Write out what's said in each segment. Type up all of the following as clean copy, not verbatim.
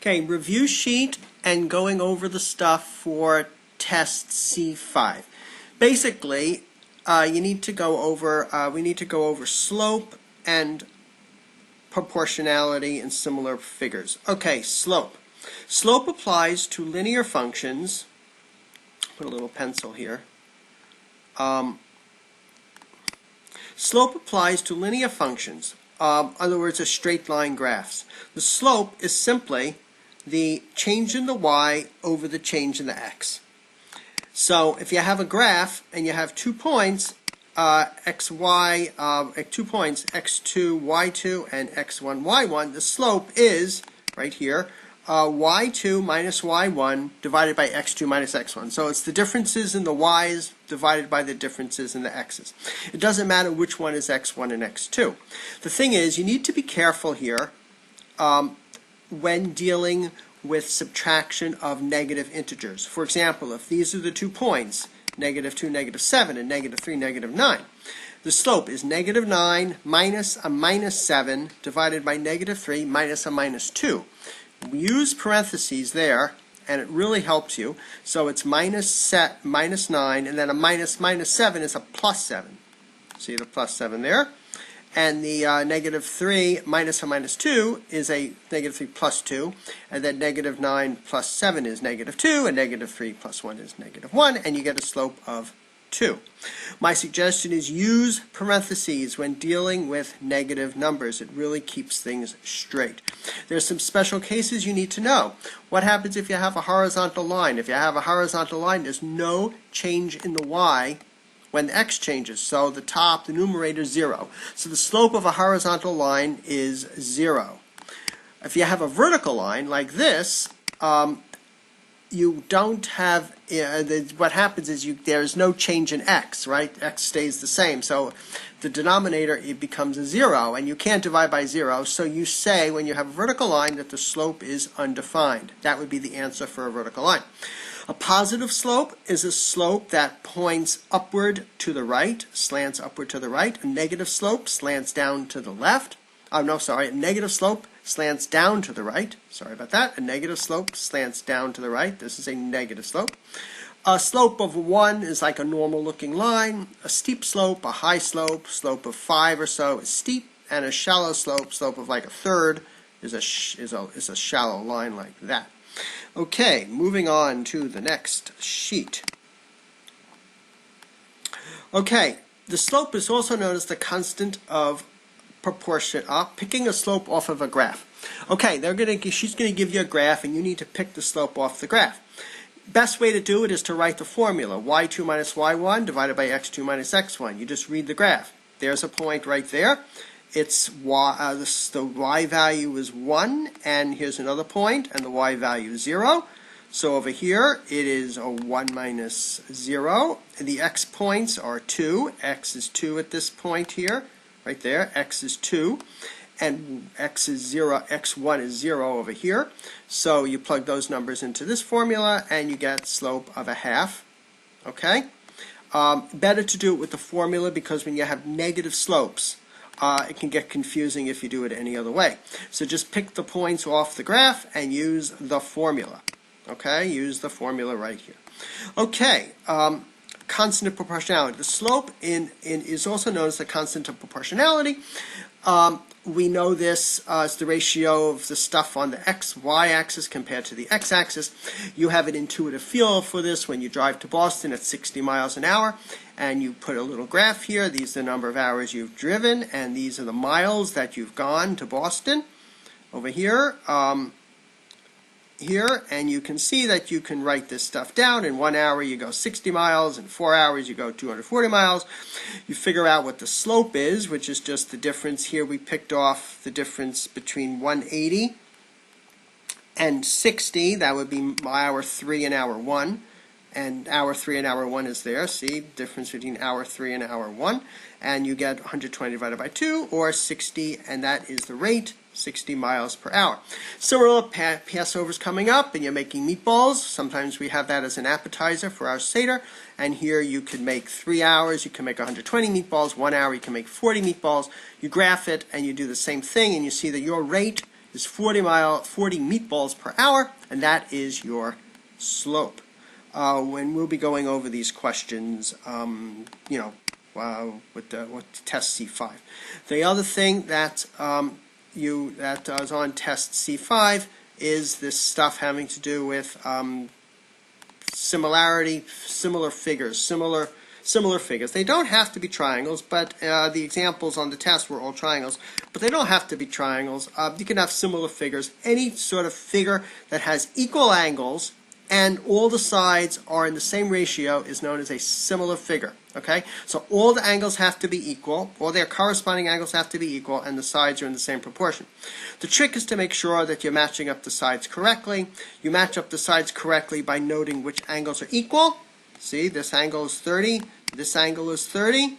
Okay, review sheet and going over the stuff for test C5. Basically, we need to go over slope and proportionality and similar figures. Okay, slope. Slope applies to linear functions. Put a little pencil here. Slope applies to linear functions. In other words, straight line graphs. The slope is simply the change in the y over the change in the x. So if you have a graph and you have 2 points, xy, 2 points, x2, y2, and x1, y1, the slope is, right here, y2 minus y1 divided by x2 minus x1. So it's the differences in the y's divided by the differences in the x's. It doesn't matter which one is x1 and x2. The thing is, you need to be careful here when dealing with subtraction of negative integers. For example, if these are the 2 points, -2, -7, and -3, -9, the slope is -9 minus a -7 divided by -3 minus a -2. We use parentheses there, and it really helps you. So it's -9, and then a -7 is a +7. See the +7 there? And the -3 minus a -2 is a -3 plus 2, and then -9 plus 7 is -2, and -3 plus 1 is -1, and you get a slope of 2. My suggestion is use parentheses when dealing with negative numbers. It really keeps things straight. There's some special cases you need to know. What happens if you have a horizontal line? If you have a horizontal line, there's no change in the y when the x changes. So the top, the numerator is 0. So the slope of a horizontal line is 0. If you have a vertical line like this, you don't have, what happens is there's no change in x, right? X stays the same. So the denominator, it becomes a 0, and you can't divide by 0. So you say when you have a vertical line that the slope is undefined. That would be the answer for a vertical line. A positive slope is a slope that points upward to the right, slants upward to the right. A negative slope slants down to the left. A negative slope slants down to the right. Sorry about that. A negative slope slants down to the right. This is a negative slope. A slope of 1 is like a normal looking line. A steep slope, a high slope, slope of 5 or so is steep, and a shallow slope, slope of like a third, is a shallow line like that. Okay, moving on to the next sheet. Okay, the slope is also known as the constant of proportion. Picking a slope off of a graph. Okay, she's going to give you a graph, and you need to pick the slope off the graph. Best way to do it is to write the formula. y2 minus y1 divided by x2 minus x1. You just read the graph. There's a point right there. It's the y value is 1, and here's another point, and the y value is 0. So over here, it is a 1 minus 0. And the x points are 2. X is 2 at this point here, right there. X is 2, and x is 0. X1 is 0 over here. So you plug those numbers into this formula, and you get slope of a half. Okay? Better to do it with the formula, because when you have negative slopes, it can get confusing if you do it any other way. So just pick the points off the graph and use the formula. Okay, use the formula right here. Okay, constant of proportionality. The slope is also known as the constant of proportionality. We know this as the ratio of the stuff on the y axis compared to the x-axis. You have an intuitive feel for this when you drive to Boston at 60 miles an hour, and you put a little graph here. These are the number of hours you've driven, and these are the miles that you've gone to Boston. Over here, and you can see that you can write this stuff down. In 1 hour you go 60 miles, in 4 hours you go 240 miles. You figure out what the slope is, which is just the difference. Here we picked off the difference between 180 and 60. That would be hour 3 and hour 1. And hour 3 and hour 1 is there. See, difference between hour 3 and hour 1. And you get 120 divided by 2, or 60, and that is the rate, 60 miles per hour. Similar Passover's coming up, and you're making meatballs. Sometimes we have that as an appetizer for our Seder. And here you could make 3 hours, you can make 120 meatballs. 1 hour, you can make 40 meatballs. You graph it, and you do the same thing, and you see that your rate is 40 meatballs per hour, and that is your slope. When we'll be going over these questions, with test C5. The other thing that is on test C5 is this stuff having to do with similar figures. They don't have to be triangles, but the examples on the test were all triangles, but they don't have to be triangles. You can have similar figures. Any sort of figure that has equal angles and all the sides are in the same ratio is known as a similar figure. Okay, so all the angles have to be equal, all their corresponding angles have to be equal, and the sides are in the same proportion. The trick is to make sure that you're matching up the sides correctly. You match up the sides correctly by noting which angles are equal. See, this angle is 30, this angle is 30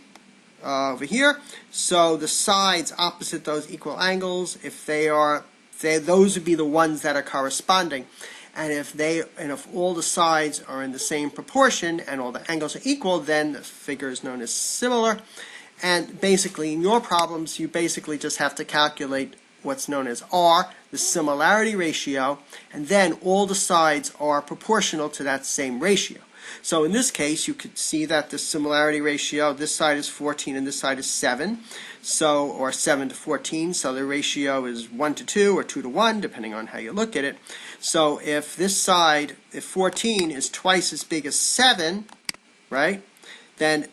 over here. So the sides opposite those equal angles, those would be the ones that are corresponding. And if all the sides are in the same proportion and all the angles are equal, then the figure is known as similar. And basically, in your problems, you basically just have to calculate what's known as R, the similarity ratio, and then all the sides are proportional to that same ratio. So in this case, you could see that the similarity ratio, this side is 14 and this side is 7, or 7 to 14, so the ratio is 1 to 2 or 2 to 1, depending on how you look at it. So if this side, if 14 is twice as big as 7, right, then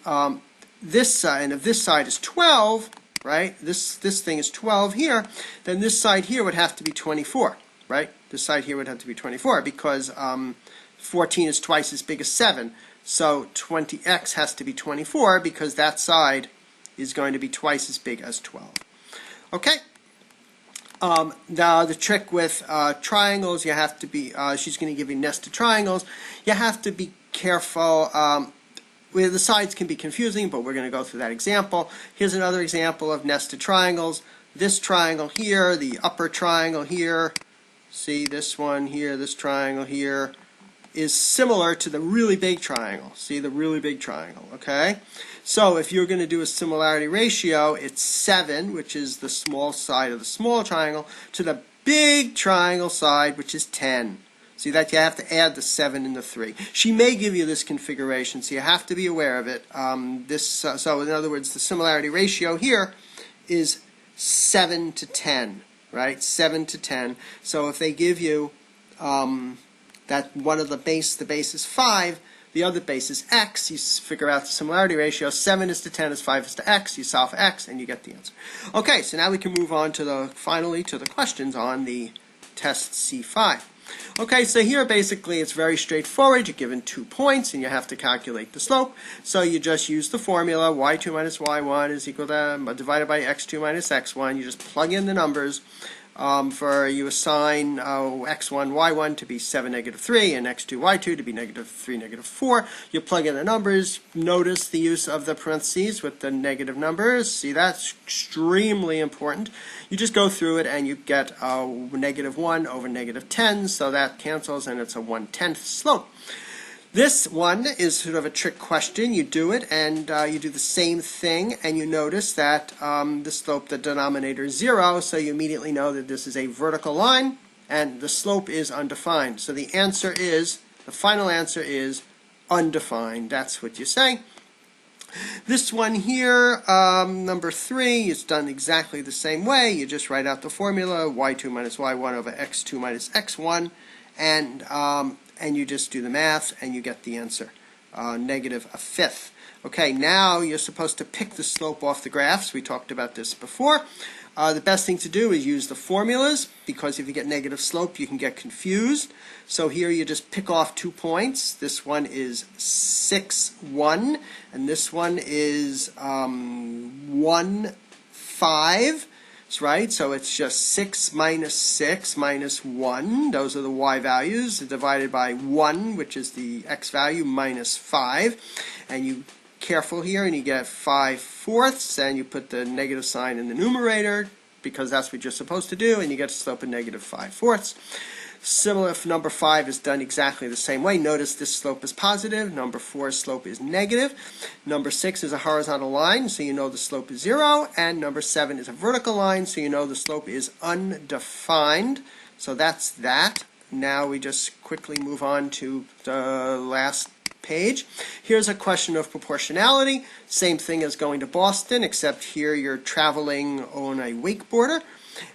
this side, and if this side is 12, right, this thing is 12 here, then this side here would have to be 24, right? This side here would have to be 24 because 14 is twice as big as 7. So 20x has to be 24 because that side is going to be twice as big as 12. Okay? Now the trick with triangles, you have to be, she's going to give you nested triangles. You have to be careful. Where the sides can be confusing, but we're going to go through that example. Here's another example of nested triangles. This triangle here, the upper triangle here, see this one here, this triangle here, is similar to the really big triangle. See the really big triangle, okay? So if you're going to do a similarity ratio, it's 7, which is the small side of the small triangle, to the big triangle side, which is 10. See that you have to add the 7 and the 3. She may give you this configuration, so you have to be aware of it. So in other words, the similarity ratio here is 7 to 10, right? 7 to 10. So if they give you that one of the base is 5, the other base is x, you figure out the similarity ratio. 7 is to 10 is 5 is to x, you solve for x, and you get the answer. Okay, so now we can move on to finally to the questions on the test C5. Okay, so here basically it's very straightforward. You're given 2 points and you have to calculate the slope. So you just use the formula, y2 minus y1 is equal to divided by x2 minus x1. You just plug in the numbers. You assign x1, y1 to be 7, negative 3, and x2, y2 to be negative 3, negative 4. You plug in the numbers. Notice the use of the parentheses with the negative numbers. See, that's extremely important. You just go through it and you get negative 1 over negative 10, so that cancels and it's a 1/10 slope. This one is sort of a trick question. You do it and you do the same thing and you notice that the slope, the denominator is 0, so you immediately know that this is a vertical line and the slope is undefined. So the answer is, the final answer is undefined. That's what you say. This one here, number 3, is done exactly the same way. You just write out the formula, y2 minus y1 over x2 minus x1, and you just do the math and you get the answer, negative 1/5. Okay, now you're supposed to pick the slope off the graphs. We talked about this before. The best thing to do is use the formulas, because if you get negative slope you can get confused. So here you just pick off 2 points. This one is 6, 1, and this one is 1, 5. Right, so it's just 6 minus 1. Those are the y values divided by 1, which is the x value, minus 5. And you careful here and you get 5/4, and you put the negative sign in the numerator because that's what you're supposed to do, and you get a slope of negative 5/4. Similar if number 5 is done exactly the same way. Notice this slope is positive. Number 4's slope is negative. Number 6 is a horizontal line, so you know the slope is 0. And number 7 is a vertical line, so you know the slope is undefined. So that's that. Now we just quickly move on to the last page. Here's a question of proportionality. Same thing as going to Boston, except here you're traveling on a wakeboarder.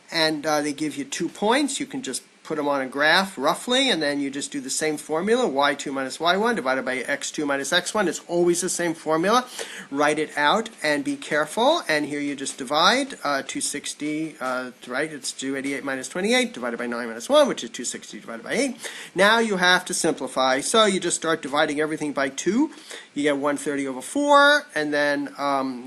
And they give you 2 points. You can just put them on a graph roughly, and then you just do the same formula, y2 minus y1 divided by x2 minus x1. It's always the same formula. Write it out and be careful. And here you just divide 260, right? It's 288 minus 28 divided by 9 minus 1, which is 260 divided by 8. Now you have to simplify. So you just start dividing everything by 2. You get 130 over 4, and then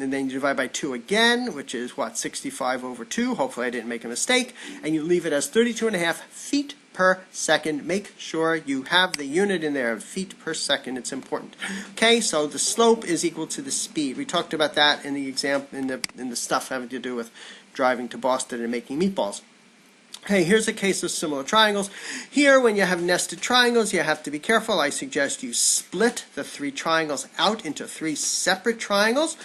you divide by 2 again, which is what, 65 over 2. Hopefully I didn't make a mistake. And you leave it as 32.5 feet per second. Make sure you have the unit in there, feet per second. It's important. Okay, so the slope is equal to the speed. We talked about that in the exam, in the stuff having to do with driving to Boston and making meatballs. Okay, here's a case of similar triangles. Here, when you have nested triangles, you have to be careful. I suggest you split the 3 triangles out into 3 separate triangles.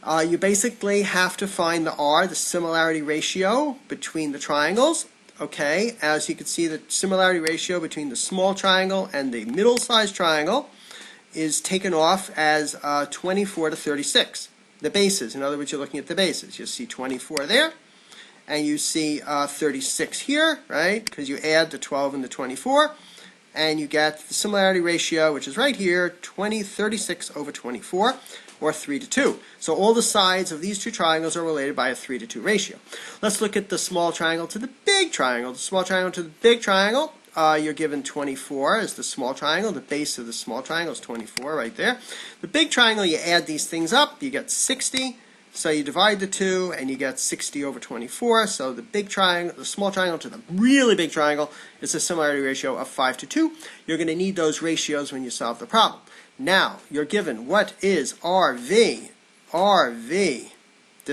You basically have to find the R, the similarity ratio between the triangles. Okay, as you can see, the similarity ratio between the small triangle and the middle-sized triangle is taken off as 24 to 36. The bases, in other words, you're looking at the bases. You'll see 24 there. And you see 36 here, right? Because you add the 12 and the 24, and you get the similarity ratio, which is right here, 36 over 24, or 3 to 2. So all the sides of these 2 triangles are related by a 3 to 2 ratio. Let's look at the small triangle to the big triangle. The small triangle to the big triangle, you're given 24 as the small triangle. The base of the small triangle is 24 right there. The big triangle, you add these things up, you get 60. So you divide the 2 and you get 60 over 24. So the big triangle, the small triangle to the really big triangle is a similarity ratio of 5 to 2. You're going to need those ratios when you solve the problem. Now, you're given what is RV. RV.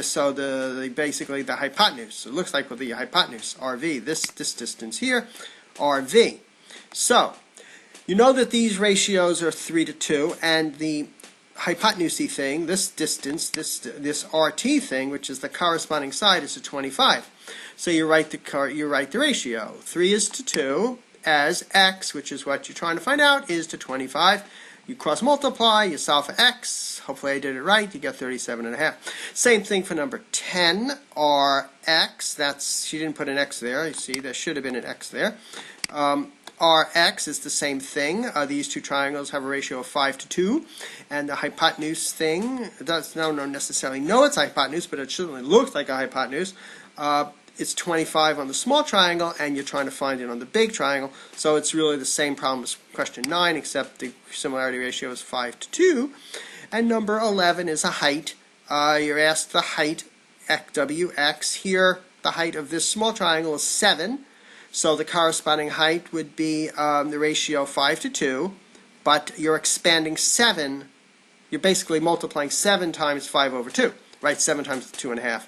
So basically the hypotenuse. So it looks like with the hypotenuse, RV, this distance here, RV. So you know that these ratios are 3 to 2, and the hypotenusy thing, this distance, this RT thing, which is the corresponding side, is to 25. So you write the ratio. 3 is to 2 as x, which is what you're trying to find out, is to 25. You cross multiply, you solve for x. Hopefully I did it right. You get 37.5. Same thing for number 10, Rx. She didn't put an x there. You see, there should have been an x there. Rx is the same thing. These 2 triangles have a ratio of 5 to 2. And the hypotenuse thing, it does not necessarily know it's a hypotenuse, but it certainly looks like a hypotenuse. It's 25 on the small triangle, and you're trying to find it on the big triangle. So it's really the same problem as question 9, except the similarity ratio is 5 to 2. And number 11 is a height. You're asked the height, Wx. Here, the height of this small triangle is 7. So the corresponding height would be the ratio 5 to 2, but you're expanding 7. You're basically multiplying 7 times 5 over 2, right? 7 times 2.5.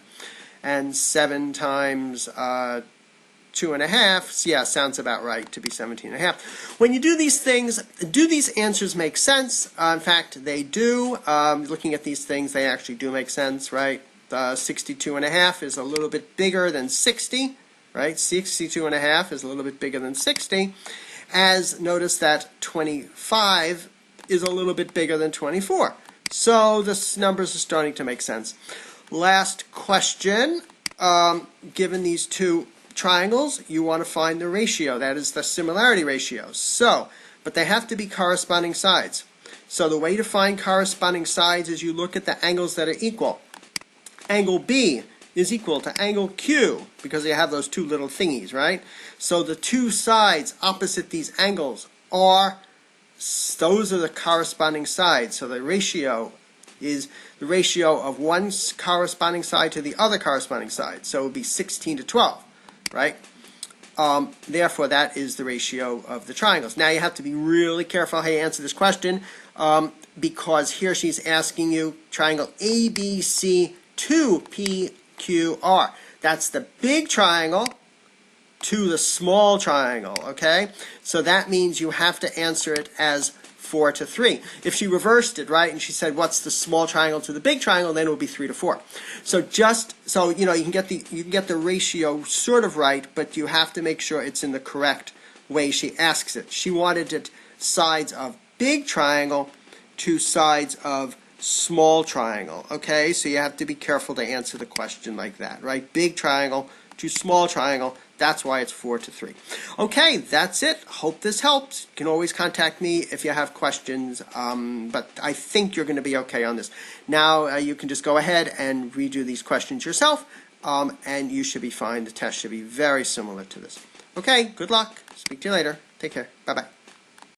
And 7 times 2.5, yeah, sounds about right to be 17.5. When you do these things, do these answers make sense? In fact, they do. Looking at these things, they actually do make sense, right? 62.5 is a little bit bigger than 60. Right, 62.5 is a little bit bigger than 60, as notice that 25 is a little bit bigger than 24. So the numbers are starting to make sense. Last question, given these 2 triangles, you want to find the ratio, that is the similarity ratio. So, but they have to be corresponding sides. So the way to find corresponding sides is you look at the angles that are equal. Angle B is equal to angle Q, because you have those 2 little thingies, right? So the 2 sides opposite these angles those are the corresponding sides. So the ratio is the ratio of one corresponding side to the other corresponding side. So it would be 16 to 12, right? Therefore, that is the ratio of the triangles. Now you have to be really careful how you answer this question, because here she's asking you triangle ABC 2PQR. That's the big triangle, to the small triangle, okay? So that means you have to answer it as 4 to 3. If she reversed it, right, and she said, what's the small triangle to the big triangle, then it would be 3 to 4. So you can get the ratio sort of right, but you have to make sure it's in the correct way she asks it. She wanted it sides of big triangle to sides of small triangle, okay? So you have to be careful to answer the question like that, right? Big triangle to small triangle. That's why it's 4 to 3. Okay, that's it. Hope this helps. You can always contact me if you have questions, but I think you're going to be okay on this. Now you can just go ahead and redo these questions yourself, and you should be fine. The test should be very similar to this. Okay, good luck. Speak to you later. Take care. Bye-bye.